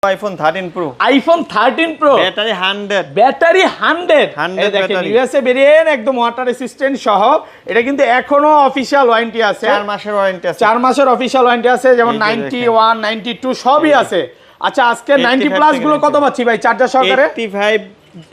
iPhone 13 Pro, iPhone 13 Pro battery 100, battery 100 এই দেখেন battery. USA variant একদম ওয়াটার রেসিস্ট্যান্ট সহ। এটা কিন্তু এখনো অফিশিয়াল ওয়ারেন্টি আছে, 4 মাসের ওয়ারেন্টি আছে। 4 মাসের অফিশিয়াল ওয়ারেন্টি আছে, যেমন এই যে 91 92 সবই আছে। আচ্ছা আজকে 90 85 প্লাস গুলো থেকে কত পাচ্ছি ভাই চার্জার সহকারে? 85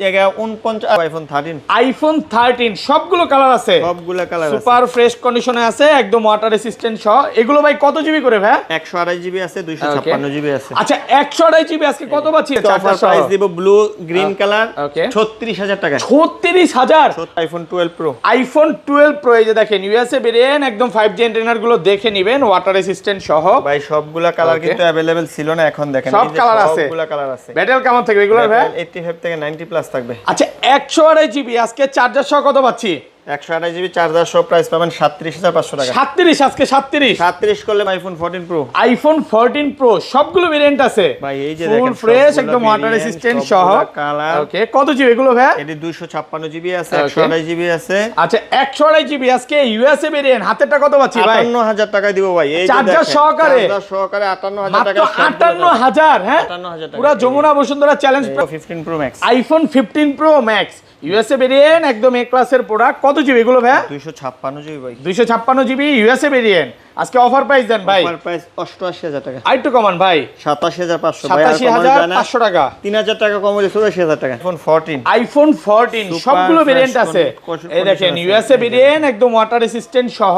জায়গায় 49 iPhone 13 iPhone 13 সবগুলো কালার আছে, সবগুলা কালার আছে। সুপার ফ্রেশ কন্ডিশনে আছে, একদম ওয়াটার রেসিস্ট্যান্ট সহ। এগুলো ভাই কত জিবি করে ভাই? 128 জিবি আছে, 256 জিবি আছে। আচ্ছা 128 জিবি আজকে কত পাচ্ছি অফার চার্জার সহ? প্রাইস দিব ব্লু গ্রিন কালার ওকে 36000 টাকা। 36000 iPhone 12 Pro, iPhone 12 Pro এই যে দেখেন ইউএসএ ভেরিয়েন্ট একদম 5G অ্যান্টেনার গুলো দেখে নেবেন, ওয়াটার রেসিস্ট্যান্ট সহ। ভাই সবগুলা কালার Okay. কিন্তু अवेलेबल ছিল না, এখন দেখেন সব এই যে কালার আছে, সবগুলা কালার আছে। ব্যাটারি কেমন থাকবে এগুলোর ভাই? 85 থেকে 90 প্লাস থাকবে। আচ্ছা 128 জিবি আজকে চার্জার সহ কত পাচ্ছি? 128 জিবি চার্জার সহ প্রাইস পাবেন 37500 টাকা। 37 আজকে 37 37 করলে iPhone 14 Pro, iPhone 14 Pro সবগুলো ভেরিয়েন্ট আছে ভাই এই যে ফুল দেখেন ফ্রেশ সবগুলা একদম ওয়াটার variant, রেসিস্ট্যান্ট সহ। সবগুলা কালার। ওকে কত জিবি এগুলো ভাই? এটি 256 জিবি আছে, Okay. 128 জিবি আছে। আচ্ছা 128 জিবি আজকে ইউএসএ ভেরিয়েন্ট হাতেরটা কত পাচ্ছি ভাই? 58000 টাকা দিব ভাই। এই যে চার্জার দেখেন, সহকারে? চার্জার সহকারে 58000 মাত্র টাকা। 58000 হ্যাঁ 58000 টাকা। পুরো Jamuna Bashundhara challenge 15 Pro Max, iPhone 15 Pro Max USA variant একদম এ ক্লাসের প্রোডাক্ট। কত জিবি এগুলো ভাই? 256 জিবি ভাই। 256 জিবি ইউএসএ ভেরিয়েন্ট। আজকে অফার প্রাইস দেন ভাই, অফার প্রাইস 88000 টাকা। আরেকটু কমান ভাই, 87500 ভাই। আর কমানো যায় না। 87500 টাকা। 3000 টাকা কম হলে 84000 টাকা। iPhone 14, iPhone 14 Super সবগুলো fresh ভেরিয়েন্ট আছে। condition এই দেখেন আছে। ইউএসএ ভেরিয়েন্ট একদম ওয়াটার রেসিস্ট্যান্ট সহ।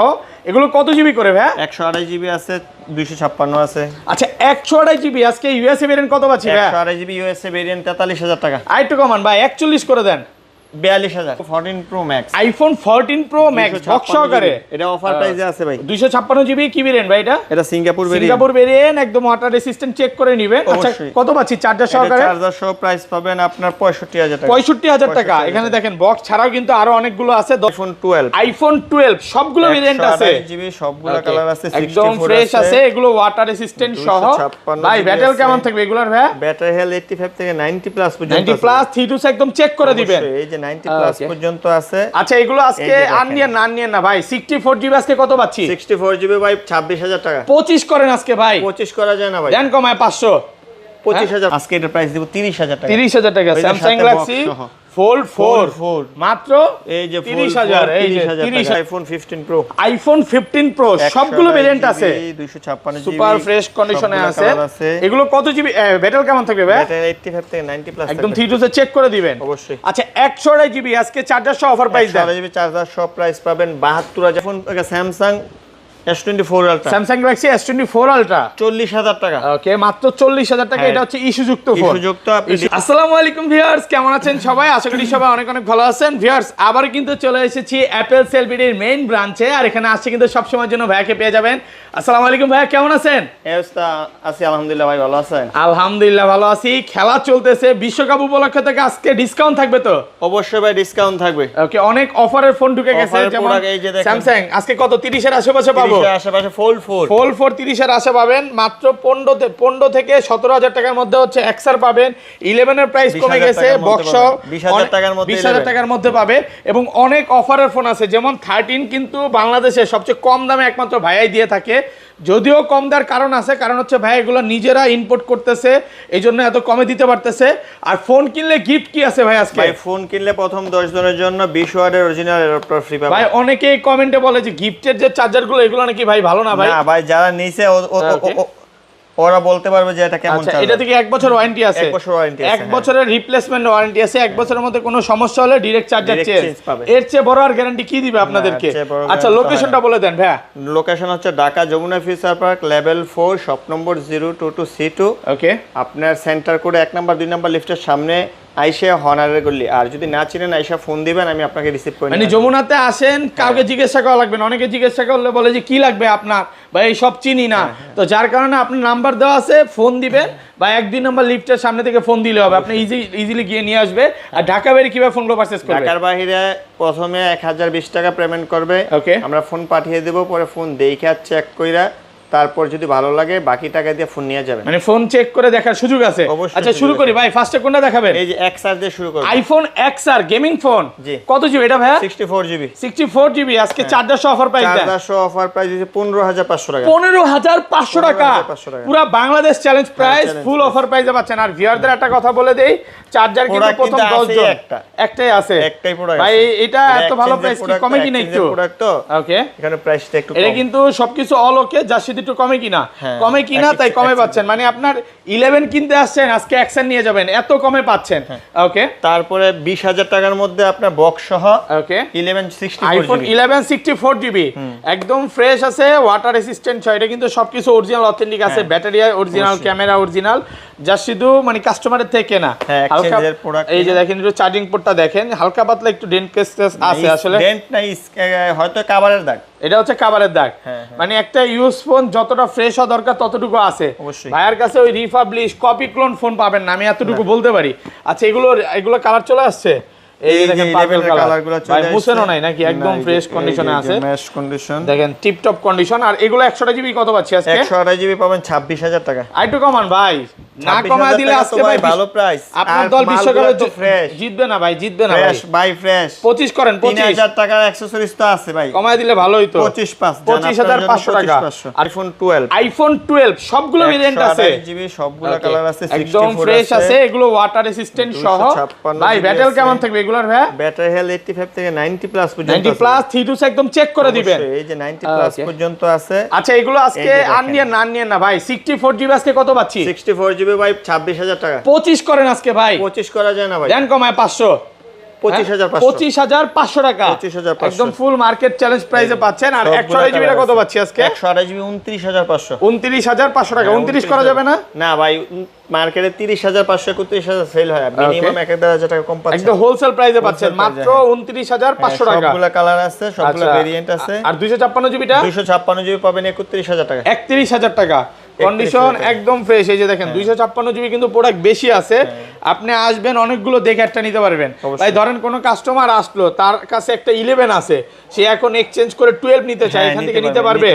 এগুলো কত জিবি করে ভাই? 128 জিবি আছে, 256 আছে। আচ্ছা 128 জিবি আজকে ইউএসএ ভেরিয়েন্ট কত পাচ্ছি ভাই? 128 জিবি ইউএসএ ভেরিয়েন্ট 43000 টাকা। আরেকটু কমান ভাই 41 করে দেন। 42000। 14 Pro Max, iPhone 14 Pro Max 256 box সহকারে এটা অফার প্রাইসে আছে ভাই। 256 জিবি কি ভেরিয়েন্ট ভাই এটা? এটা সিঙ্গাপুর ভেরিয়েন্ট। সিঙ্গাপুর ভেরিয়েন্ট একদম ওয়াটার রেসিস্ট্যান্ট চেক করে নেবেন। আচ্ছা অবশ্যই। কত পাচ্ছি চার্জার এটা সহকারে? চার্জার সহ প্রাইস পাবেন আপনার 65000 টাকা। 65000 টাকা। 65,000 এখানে দেখেন বক্স ছাড়াও কিন্তু আরো অনেকগুলো আছে। iPhone 12, iPhone 12 সবগুলো ভেরিয়েন্ট আছে, 128 জিবি সবগুলা কালার আছে, একদম 64 ফ্রেশ আছে। এগুলো ওয়াটার রেসিস্ট্যান্ট সহ। 256 ভাই জিবি ব্যাটারি আছে। কেমন থাকবে এগুলোর ভাই? ব্যাটারি হেলথ 85 থেকে 90 প্লাস পর্যন্ত 90 আছে। প্লাস 3 একদম চেক করে দিবেন। অবশ্যই, এই যে 90 প্লাস Okay. পর্যন্ত আছে। আচ্ছা এগুলো আজকে এই যে দেখেন। আনিয়েন না ভাই। 64 জিবি আজকে কত পাচ্ছি? 64 জিবি ভাই 26000 টাকা। 25 করেন আজকে ভাই, 25 করা যায় না ভাই। দেন কমায় 500। 25000 আজকে এটার প্রাইস দিব 30000 টাকা। 30000 টাকা। ওই যে স্যামসাং সাথে গ্যালাক্সি box সহ। ফোল্ড 4 4 মাত্র এই যে 30000 এই যে 30000 iPhone 15 Pro, iPhone 15 Pro সবগুলো ভেরিয়েন্ট আছে, 256 জিবি সুপার ফ্রেশ কন্ডিশনে সবগুলা আছে। কালার আছে। এগুলো কত জিবি ব্যাটারি কেমন থাকবে ভাই? ব্যাটারি 85 থেকে 90 প্লাস একদম 3 চেক করে দিবেন অবশ্যই। আচ্ছা 128 জিবি আজকে চার্জার সহ অফার প্রাইস দেন। 128 জিবি চার্জার সহ প্রাইস পাবেন 72000। Phone Samsung S24 Ultra, Samsung Galaxy S24 ultra 40000 টাকা। ওকে মাত্র 40000 টাকা। হ্যাঁ। এটা হচ্ছে ইস্যুযুক্ত ফোন। ইস্যুযুক্ত আপনি আসসালামু আলাইকুম ভিউয়ার্স, কেমন আছেন সবাই? আশা করি সবাই অনেক অনেক ভালো আছেন। ভিউয়ার্স আবার কিন্তু চলে এসেছি অ্যাপেল সেলবিডির মেইন ব্রাঞ্চে, আর এখানে আসছে কিন্তু সবসময়ের জন্য ভাইয়াকে পেয়ে যাবেন। আসসালামু আলাইকুম ভাইয়া, কেমন আছেন? এই অবস্থা আছি আলহামদুলিল্লাহ ভাই, ভালো আছেন? আলহামদুলিল্লাহ ভালো আছি। খেলা চলতেছে, বিশ্বকাপ উপলক্ষে থেকে আজকে ডিসকাউন্ট থাকবে তো? অবশ্যই ভাই ডিসকাউন্ট থাকবে। ওকে অনেক অফারের ফোন ঢুকে গেছে, Offer এর যেমন product এই যে দেখেন। স্যামসাং আজকে কত 30 এর আশেপাশে পাবো। 30 এর আশেপাশে Fold 4, ফোল 4 30 এর আশা পাবেন মাত্র 15 থেকে 17000 টাকার মধ্যে হচ্ছে এক্সার পাবেন। 11 এর প্রাইস 20,000 কমে গেছে, টাকার মধ্যে বক্স পাবেন। 20,000 টাকার মধ্যে 20000 টাকার মধ্যে পাবে। এবং অনেক অফারের ফোন আছে, যেমন 13 কিন্তু বাংলাদেশে সবচেয়ে কম দামে একমাত্র ভাইয়াই দিয়ে থাকে। যদিও কম দেওয়ার কারণ আছে, কারণ হচ্ছে ভাই এগুলো নিজেরা ইম্পোর্ট করতেছে, এই জন্য এত কমে দিতে পারতেছে। আর ফোন কিনলে গিফট কি আছে ভাই আজকে? ভাই ফোন কিনলে প্রথম 10 জনের জন্য 20 ওয়াটের অরিজিনাল অ্যাডাপ্টার ফ্রি পাবেন। ভাই অনেকেই কমেন্টে বলে যে গিফটের যে চার্জারগুলো এগুলো নাকি ভাই ভালো না ভাই। না ভাই, যারা নিছে Okay. ওরা বলতে পারবে যে এটা কেমন আচ্ছা চার্জার। এটা থেকে 1 বছর ওয়ারেন্টি আছে। 1 বছর ওয়ারেন্টি আছে, 1 বছরের রিপ্লেসমেন্ট ওয়ারেন্টি আছে। 1 বছরের মধ্যে কোনো সমস্যা হলে direct charger Direct change change পাবে। এর চেয়ে বড় আর গ্যারান্টি কি দিবে আপনাদেরকে? এর চেয়ে বড় আচ্ছা guarantee তো লোকেশনটা বলে দেন ভাইয়া। লোকেশন হচ্ছে Dhaka Jamuna future park level 4 shop number 022C2। Okay আপনার সেন্টার কোডে 1 নাম্বার 2 নাম্বার লিফটের সামনে আইসা হনারের গলি। আর যদি না চিনেন আইসা ফোন দিবেন, আমি আপনাকে রিসিভ করে মানে নিয়ে যমুনাতে আসেন, কাউকে জিজ্ঞাসা করা লাগবে না। অনেকে জিজ্ঞাসা করলে বলে যে কি লাগবে আপনার, ভাই এই সব চিনি না। তো যার কারণে আপনার নাম্বার দেওয়া আছে, ফোন দিবেন বা 1-2 নাম্বার লিফটের সামনে থেকে ফোন দিলে হবে, আপনি ইজিলি গিয়ে নিয়ে আসবে। আর ঢাকা বাইরে কিভাবে ফোনগুলো পারচেজ করবে? ঢাকার বাইরে প্রথমে 1020 টাকা পেমেন্ট করবে, ওকে আমরা ফোন পাঠিয়ে দেব, পরে ফোন দেখে চেক কইরা তারপর যদি ভালো লাগে বাকি টাকা দিয়ে ফোন নিয়ে যাবেন। মানে ফোন চেক করে দেখার সুযোগ আছে। অবশ্যই আচ্ছা শুরু করি ভাই, ফার্স্টে কোনটা দেখাবেন? এই যে XR দিয়ে শুরু করব। IPhone XR gaming phone. জি। কত জিবি এটা ভাই? 64 জিবি। 64 জিবি। আজকে চার্জার সহ অফার প্রাইস দেন। চার্জার সহ অফার প্রাইস হচ্ছে 15500 টাকা। 15500 টাকা। পুরো Bangladesh challenge price, full offer প্রাইসে পাচ্ছেন। আর ভিউয়ারদের একটা কথা বলে দেই, চার্জার কিন্তু প্রথম 10 জন একটাই আছে। একটাই প্রোডাক্ট ভাই এটা এত ভালো প্রাইস কি কমে কিনা একটু? প্রোডাক্ট তো ওকে, এখানে প্রাইসটা একটু কম। এটা কিন্তু সবকিছু অল ওকে, জাস্ট শুধু একটু কমে কিনা। কমে কিনা তাই কমে পাচ্ছেন। মানে আপনার 11 কিনতে আসছেন, আজকে XR নিয়ে যাবেন, এত কমে পাচ্ছেন। ওকে, তারপরে 20000 টাকার মধ্যে আপনার বক্স সহ ওকে 1164 আইফোন 11 64 জিবি একদম ফ্রেশ আছে, ওয়াটার রেসিস্ট্যান্ট। এটা কিন্তু সবকিছু অরিজিনাল অথেন্টিক আছে, battery original, camera original, just শুধু মানে কাস্টমারের থেকে না। হালকা এই যে দেখেন একটু চার্জিং পোর্টটা দেখেন, হালকা পাতলা একটু ডেন্ট কেস আছে। আসলে ডেন্ট নাই, হয়তো কভারের দাগ। এটা হচ্ছে কাভারের দাগ। মানে একটা ইউজ ফোন যতটা ফ্রেশ হওয়া দরকার ততটুকু আছে। ভাইয়ের কাছে ওই রিফাবলিশ কপি ক্লোন ফোন পাবেন না, আমি এতটুকু বলতে পারি। আচ্ছা এগুলো কালার চলে আসছে, এই দেখেন পার্পল কালারগুলো চলে আসছে, মুছানো নাই নাকি, একদম ফ্রেশ কন্ডিশনে আছে, ম্যাশ কন্ডিশন দেখেন টিপ টপ কন্ডিশন। আর এগুলো 128 জিবি কত পাচ্ছি আজকে? 128 জিবি পাবেন 26000 টাকা। আরেকটু কমান ভাই, না কমায় দিলে আজকে ভাই ভালো প্রাইস। আপনার দল বিশ্বকাপে জিতবে না ভাই, জিতবে না ভাই। ফ্রেশ ভাই ফ্রেশ 25 করেন, 3000 টাকার অ্যাকসেসরিজ তো আছে ভাই, কমায় দিলে ভালোই তো। 25500 টাকা। আইফোন 12, আইফোন 12 সবগুলো ভেরিয়েন্ট আছে, 128 জিবি সবগুলো কালার আছে, একদম ফ্রেশ আছে। এগুলো ওয়াটার রেসিস্ট্যান্ট সহ। ভাই ব্যাটারি কেমন থাকবে এগুলোর ভাই? ব্যাটারি হেলথ 85 থেকে 90 প্লাস পর্যন্ত, 90 প্লাস 3 একদম চেক করে দিবেন। এই যে 90 প্লাস পর্যন্ত আছে। আচ্ছা এগুলো আজকে আনিয়ে না ভাই, 64 জিবি আজকে কত পাচ্ছি? 64 জিবি ভাই 26000 টাকা। 25 করেন আজকে ভাই, 25 করা যায় না ভাই, দেন কমায় 500, 25500 টাকা, 25500 একদম ফুল মার্কেট চ্যালেঞ্জ প্রাইসে পাচ্ছেন। আর 128 জিবি কত পাচ্ছি আজকে? 128 জিবি 29500। 29500 টাকা। 29 করা যাবে না? না ভাই, মার্কেটে 30500 31000 সেল হয়, মিনিমাম 1000 টাকা কম পাচ্ছেন। একদম হোলসেল প্রাইসে পাচ্ছেন মাত্র 29500 টাকা। সবগুলো কালার আছে, সবগুলো ভেরিয়েন্ট আছে। আর 256 জিবিটা 256 জিবি পাবেন 31000 টাকা। 31000 টাকা, কন্ডিশন একদম ফ্রেশ। এই যে দেখেন 256 জিবি কিন্তু প্রোডাক্ট বেশি আছে, আপনি আসবেন অনেকগুলো দেখে একটা নিতে পারবেন। ভাই ধরেন কোন কাস্টমার আসলো, তার কাছে একটা 11 আছে, সে এখন এক্সচেঞ্জ করে 12 নিতে চায়, এখান থেকে নিতে পারবে।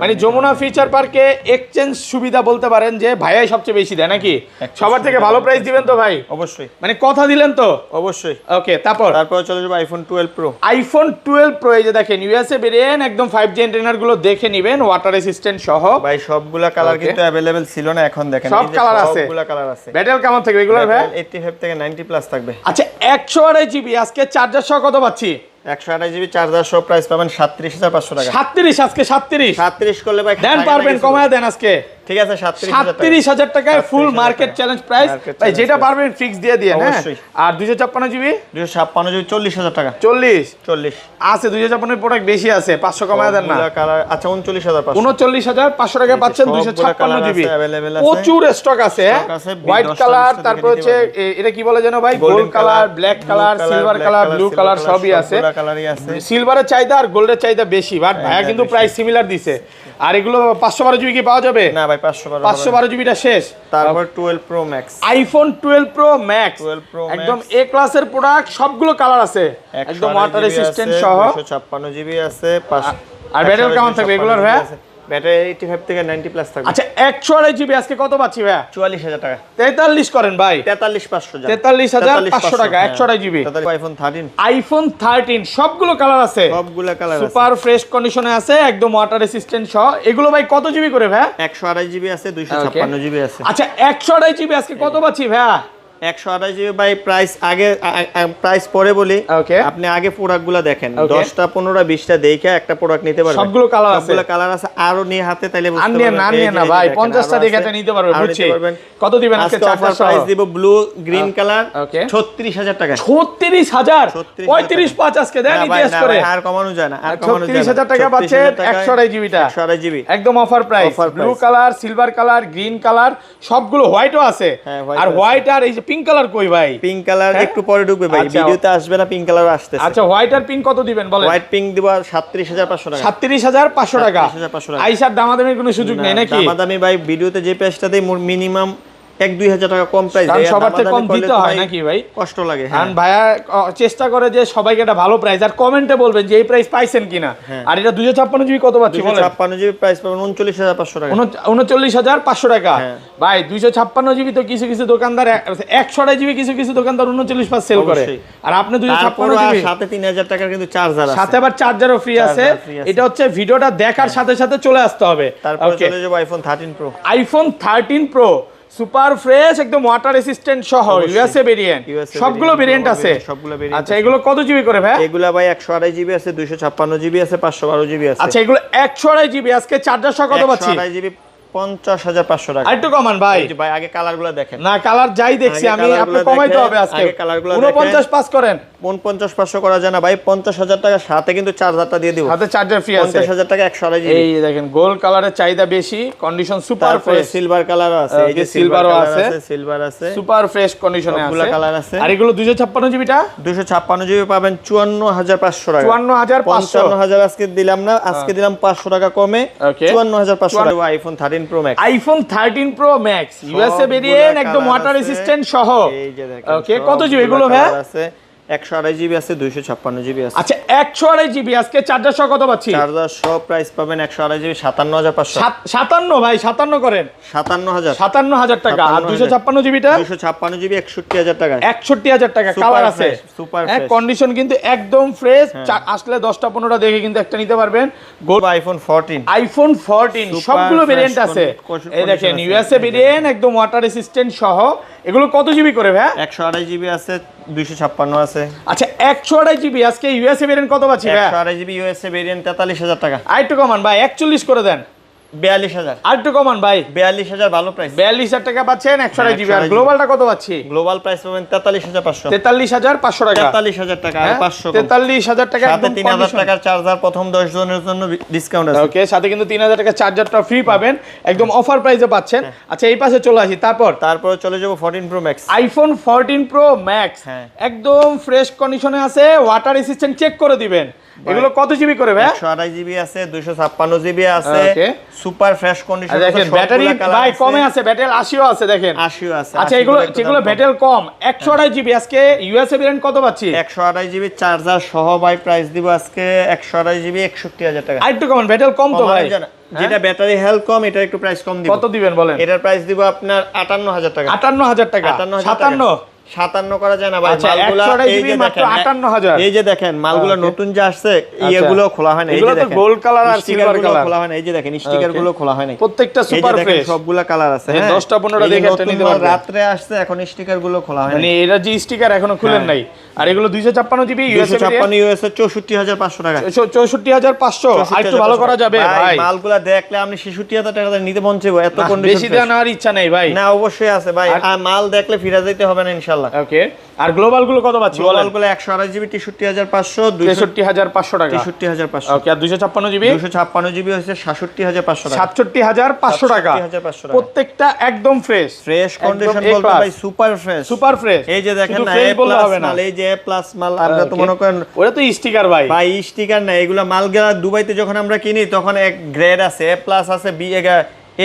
মানে যমুনা ফিচার পার্কে এক্সচেঞ্জ সুবিধা বলতে পারেন যে ভাইয়াই সবচেয়ে বেশি দেয় নাকি? সবার থেকে ভালো প্রাইস দিবেন তো ভাই? অবশ্যই, মানে কথা দিলেন তো? অবশ্যই। ওকে, তারপর চলে যাবে আইফোন 12 প্রো। আইফোন 12 প্রো এই যে দেখেন ইউএসএ ভেরিয়েন্ট, একদম 5G অ্যান্টেনার গুলো দেখে নেবেন, ওয়াটার রেসিস্ট্যান্ট সহ। ভাই সবগুলা কালার কিন্তু अवेलेबल ছিল না, এখন দেখেন সব কালার আছে, সবগুলা কালার আছে। ব্যাটারি কেমন থাকবে এগুলোর ভাই? 85 থেকে 90 প্লাস থাকবে। আচ্ছা 128 জিবি আজকে চার্জার সহ কত পাচ্ছি? 128 জিবি চার্জার সহ প্রাইস পাবেন 37500 টাকা। 37 আজকে 37 করলে ভাই দেন, পারবেন কমায় দেন আজকে। ঠিক আছে 37000 টাকায় ফুল মার্কেট চ্যালেঞ্জ প্রাইস ভাই, যেটা পারবেন ফিক্স দিয়ে দিয়েন। হ্যাঁ, আর 256 জিবি 256 জিবি 40000 টাকা। 40 আছে, 256 এর প্রোডাক্ট বেশি আছে, 500 কমায় দেন না। কালার আচ্ছা 39500, 39500 টাকা পাচ্ছেন 256 জিবি। প্রচুর স্টক আছে, হোয়াইট কালার, তারপর হচ্ছে এটা কি বলে জানো ভাই, gold colour, black colour, silver colour, blue colour সবই আছে। সিলভারের চাহিদা আর গোল্ডের চাহিদা বেশি, বাট ভাইয়া কিন্তু প্রাইস সিমিলার দিছে। আর এগুলো 512 জিবি কি পাওয়া যাবে? না ভাই 512 জিবিটা শেষ। তারপর 12 pro max, iPhone 12 pro max একদম এ ক্লাসের প্রোডাক্ট, সবগুলো কালার আছে, একদম ওয়াটার রেসিস্ট্যান্ট সহ। 256 জিবি আছে। আর ব্যাটারি কেমন থাকবে এগুলোর ভাই? ব্যাটারি 85 থেকে 90 প্লাস থাকবে। আচ্ছা 128 জিবি আজকে কত পাচ্ছি ভাই? 44000 টাকা। 43 করেন ভাই, 43500 43500 টাকা 128 জিবি। আইফোন 13 সবগুলো কালার আছে, সবগুলো কালার আছে, সুপার ফ্রেশ কন্ডিশনে আছে, একদম ওয়াটার রেসিস্ট্যান্ট সহ। এগুলো ভাই কত জিবি করে ভাই? 128 জিবি আছে, 256 জিবি আছে। আচ্ছা 128 জিবি আজকে কত পাচ্ছি ভাই? 128 জিবি ভাই প্রাইস আগে প্রাইস পরে বলি। আপনি আগে প্রোডাক্টগুলো দেখেন, 10টা 15টা 20টা দেখে একটা প্রোডাক্ট নিতে পারবেন। সবগুলো কালার আছে, সবগুলো কালার আছে। আরো নিয়ে হাতে তাইলে বুঝতে পারবেন না ভাই, 50টা দেখে এটা নিতে পারবে, বুঝছি। কত দিবেন আজকে? চারটা প্রাইস দিব ব্লু গ্রিন কালার 36000 টাকা। 36000 35 আজকে দেন ইতিহাস করে। আর কমানো যায় না, আর কমানো যায় না। 36000 টাকা পাচ্ছেন 128 জিবিটা, 128 জিবি একদম offer price. Blue colour, silver colour, green colour সবগুলো, হোয়াইটও আছে। আর হোয়াইট আর এই যে পিঙ্ক কালার কই ভাই? পিঙ্ক কালার একটু পরে ঢুকবে ভাই, ভিডিওতে আসবে না, পিঙ্ক কালার আসতেছে। আচ্ছা হোয়াইট আর পিঙ্ক কত দিবেন বলেন? হোয়াইট পিঙ্ক দিব 37500 টাকা। 37500 টাকা। আইসার দামাদামির কোনো সুযোগ নেই নাকি? দামাদামি ভাই ভিডিওতে যে প্রাইসটা দেই মিনিমাম 1-2 হাজার টাকা কম প্রাইস কারণ সবার থেকে কম দিতে হয় নাকি ভাই, কষ্ট লাগে। কারণ ভাইয়া চেষ্টা করে যে সবাইকে একটা ভালো প্রাইস, আর কমেন্টে বলবেন যে এই প্রাইস পাইছেন কিনা। আর এটা 256 জিবি কত পাচ্ছি বলেন? 256 জিবি প্রাইস পাবেন 39,500 টাকা। 39,500 টাকা। ভাই 256 জিবি তো কিছু কিছু দোকানদার 128 জিবি কিছু কিছু দোকানদার 39 সেল করে, আর আপনি 256 জিবি সাথে 3000 টাকার কিন্তু চার্জার আছে, সাথে আবার চার্জারও ফ্রি আছে। এটা হচ্ছে ভিডিওটা দেখার সাথে সাথে চলে আসতে হবে। তারপর চলে যাব iPhone 13 pro. IPhone 13 pro super fresh, একদম ওয়াটার রেসিস্ট্যান্ট সহ, ইউএসএ ভেরিয়েন্ট, সবগুলো ভেরিয়েন্ট আছে। আচ্ছা এগুলো কত জিবি করে ভাই? এগুলো ভাই 128 জিবি আছে, 256 জিবি আছে, 512 জিবি আছে। আচ্ছা এগুলো 128 জিবি, আজকে চার্জার সহ কত পাচ্ছি? 128 জিবি 50,500 টাকা। আরেকটু কমান ভাই। ভাই আগে কালারগুলো দেখেন। না কালার যাই দেখছি আমি, আপনি কমাইতে হবে আজকে। 49 পাস করেন। 49,500 করা যায় না ভাই, 50,000 টাকা সাথে কিন্তু চার্জারটা দিয়ে দিব, সাথে চার্জার ফ্রি আছে। 50,000 টাকা 128 জিবি। এই দেখেন গোল্ড কালারের চাহিদা বেশি, condition super fresh. Silver colour আছে, এই যে সিলভারও আছে, সিলভার আছে, সুপার ফ্রেশ কন্ডিশনে আছে, কালার আছে। আর এগুলো 256 জিবিটা 256 জিবি পাবেন 54,500 টাকা। 54,500। 55,000 আজকে দিলাম না, আজকে দিলাম 500 টাকা কমে, 54,500 টাকা। IPhone 13 pro max. IPhone 13 pro max USA variant, একদম ওয়াটার রেসিস্ট্যান্ট সহ। এই যে দেখেন। ওকে কত জিবি এগুলো ভাই? আছে 128 জিবি আছে, 256 জিবি আছে। আচ্ছা 128 জিবি, আজকে চার্জার সহ কত পাচ্ছি? চার্জার সহ প্রাইস পাবেন 128 জিবি 57,500। 57 ভাই, 57 করেন। 57,000 টাকা। আর 256 জিবিটা 256 জিবি 61,000 টাকা। 61,000 টাকা। কালার আছে, সুপার ফ্রেশ, ফ্রেশ কন্ডিশন কিন্তু একদম ফ্রেশ। আসলে 10টা 15টা দেখে কিন্তু একটা নিতে পারবেন। Gold iPhone 14। আইফোন 14 সবগুলো ভেরিয়েন্ট আছে। এই দেখেন ইউএসএ ভেরিয়েন্ট, একদম ওয়াটার রেসিস্ট্যান্ট সহ। এগুলো কত জিবি করে ভাই? 128 জিবি আছে, 256 আছে। আচ্ছা 128 জিবি, আজকে ইউএসএ ভেরিয়েন্ট কত পাচ্ছি ভাই? 128 জিবি ইউএসএ ভেরিয়েন্ট 43,000 টাকা। আরেকটু কমান ভাই, 41 করে দেন। 42,000। আরেকটু কমান ভাই। 42,000 ভালো প্রাইস। 42,000 টাকা পাচ্ছেন 128 জিবি। আর গ্লোবালটা কত পাচ্ছি? গ্লোবাল প্রাইস পাবেন 43,500। 43,500 টাকা। 43,000 টাকা আর 500। 43,000 টাকা সাথে একদম 3,000 টাকার চার্জার প্রথম 10 জনের জন্য ডিসকাউন্ট আছে। ওকে, সাথে কিন্তু 3,000 টাকা চার্জারটা ফ্রি পাবেন, একদম অফার প্রাইসে পাচ্ছেন। আচ্ছা এই পাশে চলে আসি, তারপর চলে যাব 14 pro max. IPhone 14 pro max একদম ফ্রেশ কন্ডিশনে আছে, ওয়াটার রেসিস্ট্যান্ট চেক করে দিবেন। এগুলো কত জিবি করে ভাই? 128 জিবি আছে, 256 জিবি আছে, সুপার ফ্রেশ কন্ডিশন। দেখেন ব্যাটারি ভাই কমে আছে, ব্যাটারি 80ও আছে দেখেন। 80ও আছে। আচ্ছা এগুলো যেগুলো ব্যাটারি কম 128 জিবি, আজকে ইউএসএ ভেরিয়েন্ট কত পাচ্ছি? 128 জিবি চার্জার সহ ভাই প্রাইস দিব আজকে 128 জিবি 61,000 টাকা। আরেকটু কমান, ব্যাটারি কম তো ভাই। যেটা ব্যাটারি হেলথ কম, এটা একটু প্রাইস কম দিব। কত দিবেন বলেন? এটার প্রাইস দিব আপনার 58,000 টাকা। 58,000 টাকা। 57 করা যায় না ভাই। মালগুলো এই যে দেখেন 58,000। এই যে দেখেন মালগুলো নতুন যে আসছে, এগুলো খোলা হয় না। এই যে দেখেন গোল্ড কালার আর সিলভার কালার খোলা হয় না। এই যে দেখেন স্টিকার গুলো খোলা হয় না। প্রত্যেকটা সুপার ফ্রেশ, সবগুলা কালার আছে। 10টা 15টা দেখে একটা নিতে পারবেন। রাতে আসছে, এখন স্টিকার গুলো খোলা হয় না। মানে এরা যে স্টিকার এখনো খুলেন নাই। আর এগুলো 256 জিবি ইউএসএ 64,500 টাকা। 64,500। আর একটু ভালো করা যাবে ভাই। মালগুলা দেখলে আপনি 66,000 টাকা নিতে মন চাইবো, এত কন্ডিশন। বেশি দেওয়ার আর ইচ্ছা নেই ভাই। না অবশ্যই আছে ভাই, আর মাল দেখলে ফিরে যেতে হবে না ইনশাআল্লাহ। ওকে, আর গ্লোবাল গুলো কত পাচ্ছি? গ্লোবাল গুলো 128 জিবি 63,500, 63,500 টাকা। 63,500। ওকে, আর 256 জিবি 256 জিবি হচ্ছে 67,500 টাকা। 67,500 টাকা। প্রত্যেকটা একদম ফ্রেশ কন্ডিশন বলতে ভাই সুপার ফ্রেশ। Super fresh. এই যে দেখেন না, ফ্রেশ বললে হবে না। এই যে এ প্লাস মাল, আমরা তো মনে করেন ওটা তো স্টিকার ভাই। ভাই স্টিকার না, এগুলা মালগুলা দুবাইতে যখন আমরা কিনি তখন এক গ্রেড আছে, এ প্লাস আছে, বি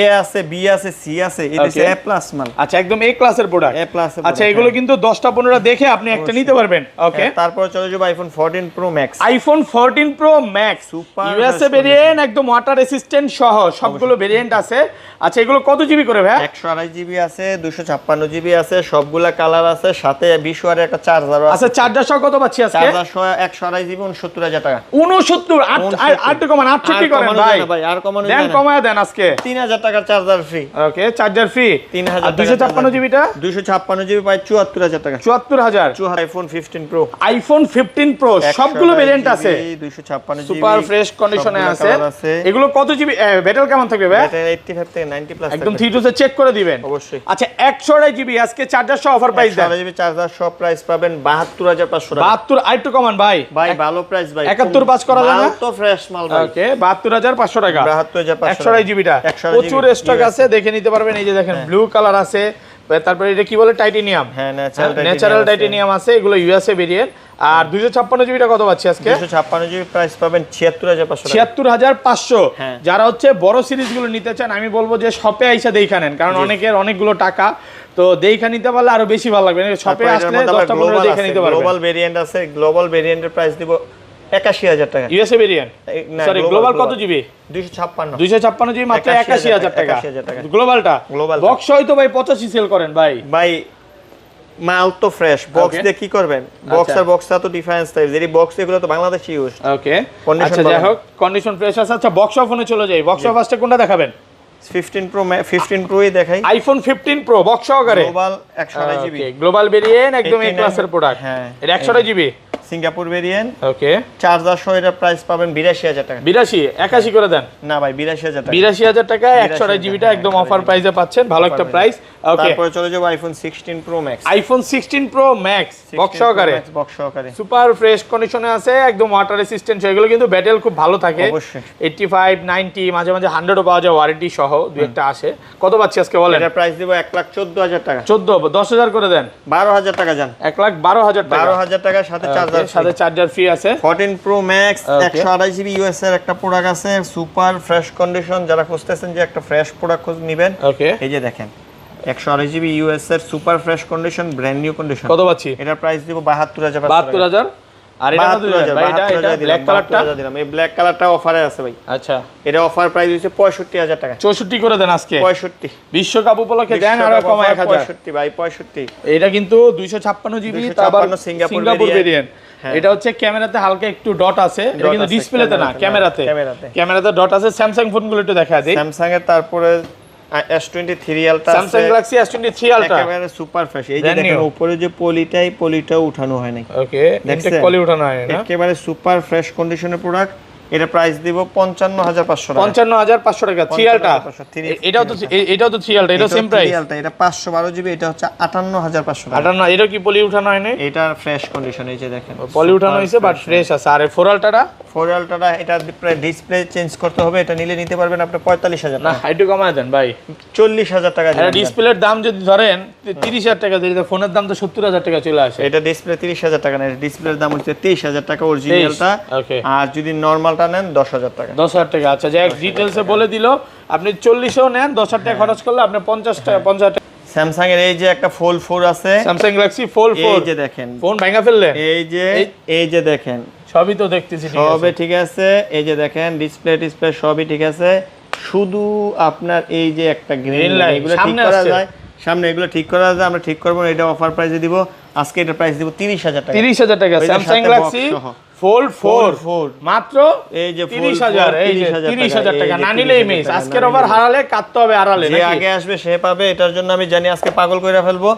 এ আছে, বি আছে, সি আছে, এটা এ প্লাস মাল। আচ্ছা একদম এ ক্লাসের প্রোডাক্ট। এ প্লাস। আচ্ছা এগুলো কিন্তু 10টা 15টা দেখে আপনি একটা নিতে পারবেন। ওকে, তারপর চলে যাব iPhone 14 pro max. IPhone 14 pro max USA variant, একদম ওয়াটার রেসিস্ট্যান্ট সহ সবগুলো ভেরিয়েন্ট আছে। আচ্ছা এগুলো কত জিবি করে ভাই? 128 জিবি আছে, 256 জিবি আছে, সবগুলা কালার আছে, সাথে 20 ওয়াটের একটা চার্জার আছে। আচ্ছা চার্জার সহ কত পাচ্ছি আজকে? চার্জার সহ 128 জিবি 69,000 টাকা। 69 আর একটু কমান, 68 করেন ভাই। আর কমানো দেন, কমায় দেন আজকে। 3,000 টাকার চার্জার ফ্রি। ওকে, চার্জার ফ্রি 3,000 টাকা। 256 জিবিটা 256 জিবি পাই 74,000 টাকা। 74,000। IPhone 15 pro. আইফোন 15 প্রো সবগুলো ভেরিয়েন্ট আছে, 256 জিবি সুপার ফ্রেশ কন্ডিশনে আছে। এগুলো কত জিবি ব্যাটারি কেমন থাকবে ভাই? ব্যাটারি 85 থেকে 90 প্লাস একদম 3 টু চেক করে দিবেন অবশ্যই। আচ্ছা 128 জিবি আজকে চার্জার সহ অফার প্রাইস দেন। 128 জিবি চার্জার সহ প্রাইস পাবেন 72,500 টাকা। 72 আরেকটু কমান ভাই। ভাই ভালো প্রাইস ভাই। 71 পাস করা যায় না? মাল তো ফ্রেশ মাল ভাই। ওকে, 72,500 টাকা। 72,500 128 জিবিটা প্রচুর স্টক আছে, দেখে নিতে পারবেন। এই যে দেখেন ব্লু কালার আছে, তারপরে এটা কি বলে টাইটেনিয়াম। হ্যাঁ, ন্যাচারাল টাইটেনিয়াম আছে, এগুলো ইউএসএ ভেরিয়েন্ট। আর 256 জিবিটা কত পাচ্ছি আজকে? 256 জিবি প্রাইস পাবেন 76,500 টাকা। 76,500। যারা হচ্ছে বড় সিরিজগুলো নিতে চান, আমি বলবো যে শপে আইসা দেখে নেন, কারণ অনেকের অনেকগুলো টাকা। তো দেখে নিতে পারলে আরো বেশি ভালো লাগবে শপে আসলে 10টা 15 দেখে নিতে পারবেন গ্লোবাল ভেরিয়েন্ট আছে গ্লোবাল ভেরিয়েন্টের প্রাইস দিব 81000 টাকা ইউএসএ ভেরিয়েন্ট সরি গ্লোবাল কত জিবি 256 জিবি মাত্র 81000 টাকা গ্লোবালটা বক্স হয়তো ভাই 85 সেল করেন ভাই মাল তো ফ্রেশ বক্স দিয়ে কি করবেন বক্সটা তো ডিফারেন্স টাইপ যেই বক্স এগুলো তো বাংলাদেশে ইউজ ওকে আচ্ছা যাই হোক কন্ডিশন ফ্রেশ আছে আচ্ছা বক্স ফোনে চলে যাই বক্স ফার্স্টে কোনটা দেখাবেন 15 প্রো দেখাই আইফোন 15 প্রো বক্স সহকারে গ্লোবাল 128 জিবি গ্লোবাল ভেরিয়েন্ট একদম এ ক্লাসের প্রোডাক্ট হ্যাঁ এটা 128 জিবি সিঙ্গাপুর ভেরিয়েন্ট ওকে চার্জার সহ এর প্রাইস পাবেন 82000 টাকা 81 করে দেন না ভাই 82000 টাকা 82000 টাকা 128 জিবিটা একদম অফার প্রাইসে পাচ্ছেন ভালো একটা প্রাইস ওকে তারপরে চলে যাব iPhone 16 pro max iPhone 16 pro max box সহকারে সুপার ফ্রেশ কন্ডিশনে আছে একদম ওয়াটার রেসিস্ট্যান্ট এগুলো কিন্তু ব্যাটেল খুব ভালো থাকে অবশ্যই 85 90 মাঝে মাঝে 100 ও পাওয়া যায় ওয়ারেন্টি সহ দুই একটা আসে কত পাচ্ছি আজকে বলেন এটার প্রাইস দিব 114000 টাকা 14000 করে দেন 12000 টাকা জান 112000 টাকা 12000 টাকার সাথে চার্জার ফ্রি আছে 14 প্রো ম্যাক্স 128 জিবি ইউএস এর একটা প্রোডাক্ট আছে সুপার ফ্রেশ কন্ডিশন যারা খুঁজতেছেন যে একটা ফ্রেশ প্রোডাক্ট খোঁজ নেবেন ওকে এই যে দেখেন 128 জিবি ইউএস এর super fresh condition brand new condition কত পাচ্ছি এটার প্রাইস দিব 72000 72000 আর এটা কত দিবেন ভাই এটা ব্ল্যাক কালারটা দিলাম এই ব্ল্যাক কালারটা অফারে আছে ভাই আচ্ছা এটা অফার প্রাইস হইছে 65000 টাকা 64 করে দেন আজকে 65 বিশ্বকাপ উপলক্ষে দেন আর কমায় 1000 65 ভাই 65 এটা কিন্তু 256 জিবি তারপর সিঙ্গাপুর ভেরিয়েন্ট এটা হচ্ছে ক্যামেরাতে হালকা একটু ডট আছে এটা কিন্তু ডিসপ্লেতে না ক্যামেরাতে ডট আছে স্যামসাং ফোনগুলো একটু দেখা দেই স্যামসাং এর তারপরে S23 আলট্রা আছে স্যামসাং গ্যালাক্সি S23 আলট্রা একেবারে সুপার ফ্রেশ এই যে দেখেন উপরে যে পলিটাও উঠানো হয় নাই ওকে দেখতে পলি উঠানো হয় না একেবারে সুপার ফ্রেশ কন্ডিশনের প্রোডাক্ট এটা প্রাইস দিব 55500 টাকা 55500 টাকা 3 আলটা এটাও তো 3 আলটা এটা সেম প্রাইস এটা 512 জিবি এটা হচ্ছে 58500 টাকা 58 এটা কি পলি উঠানো হয় না এটা ফ্রেশ কন্ডিশন এই যে দেখেন পলি উঠানো হইছে বাট ফ্রেশ আছে আর 4 আলটাটা এটা ডিসপ্লে চেঞ্জ করতে হবে এটা নিতে পারবেন আপনি 45000 না একটু কমায় দেন ভাই 40000 টাকা এটা ডিসপ্লের দাম যদি ধরেন 30000 টাকা দিলে ফোনের দাম তো 70000 টাকা চলে আসে এটা ডিসপ্লে 30000 টাকা না ডিসপ্লের দাম হচ্ছে 23000 টাকা অরিজিনালটা আর যদি নরমালটা নেন 10000 টাকা 10000 টাকা আচ্ছা যাই ডিটেইলসে বলে দিল আপনি 40ও নেন 10000 টাকা খরচ করলে আপনি 50 টাকা স্যামসাং এর এই যে একটা ফোল্ড 4 আছে স্যামসাং গ্যালাক্সি ফোল্ড 4 এই যে দেখেন ফোন ভাঙা ফেললে এই যে দেখেন সবই তো দেখতেছি সবই ঠিক আছে এই যে দেখেন ডিসপ্লে সবই ঠিক আছে শুধু আপনার এই যে একটা গ্রিন লাইন এগুলো ঠিক করা যায় সামনে এগুলো ঠিক করা যায় আমরা ঠিক করব এটা অফার প্রাইসে দিব আজকে এটা প্রাইস দিব 30000 টাকা 30000 টাকা স্যামসাং গ্যালাক্সি ফোল্ড 4 মাত্র এই যে 30000 এই যে 30000 টাকা না নিলেই মিস আজকের অফার হারালে কাটতে হবে আড়ালে যে আগে আসবে সে পাবে এটার জন্য আমি জানি আজকে পাগল কইরা ফেলবো